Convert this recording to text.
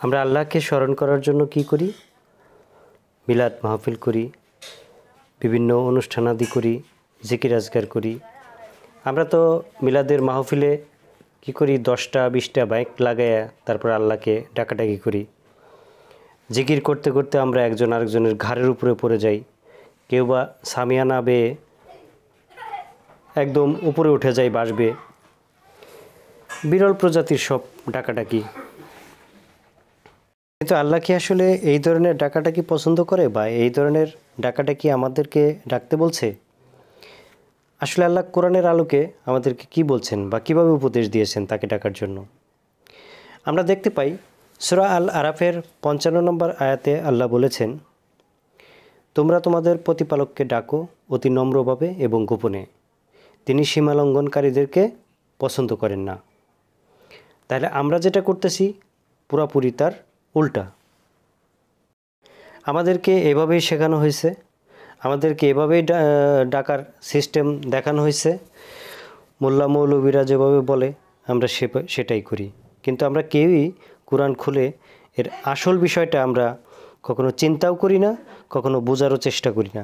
আমরা আল্লাহকে স্মরণ করার জন্য কি করি? মিলাদ মাহফিল করি, বিভিন্ন অনুষ্ঠানাদি করি, জিকির আজকার করি। আমরা তো মিলাদের মাহফিলে কি করি, 10টা 20টা মাইক লাগাইয়া তারপর আল্লাহকে ডাকাডাকি করি। জিকির করতে করতে আমরা একজন আরেকজনের ঘাড়ের উপরে পড়ে যাই, কেউ বা সামিয়ানা বেয়ে একদম উপরে উঠে যায় বাসবে। বিরল প্রজাতির সব ডাকাডাকি। কিন্তু আল্লাহ কি আসলে এই ধরনের ডাকাডাকি পছন্দ করে, বা এই ধরনের ডাকাডাকি আমাদেরকে ডাকতে বলছে? আসলে আল্লাহ কোরআনের আলোকে আমাদেরকে কি বলছেন বা কিভাবে উপদেশ দিয়েছেন তাকে ডাকার জন্য? আমরা দেখতে পাই সূরা আল আরাফের 55 নম্বর আয়াতে আল্লাহ বলেছেন, তোমরা তোমাদের প্রতিপালককে ডাকো অতি নম্রভাবে এবং গোপনে, তিনি সীমালঙ্ঘনকারীদেরকে পছন্দ করেন না। তাহলে আমরা যেটা করতেছি পুরাপুরি তার উল্টা। আমাদেরকে এভাবেই শেখানো হয়েছে, আমাদেরকে এভাবেই ডাকার সিস্টেম দেখানো হয়েছে। মোল্লা মৌলবীরা যেভাবে বলে আমরা সেটাই করি। কিন্তু আমরা কেউই কোরআন খুলে এর আসল বিষয়টা আমরা কখনো চিন্তাও করি না, কখনো বোঝারও চেষ্টা করি না।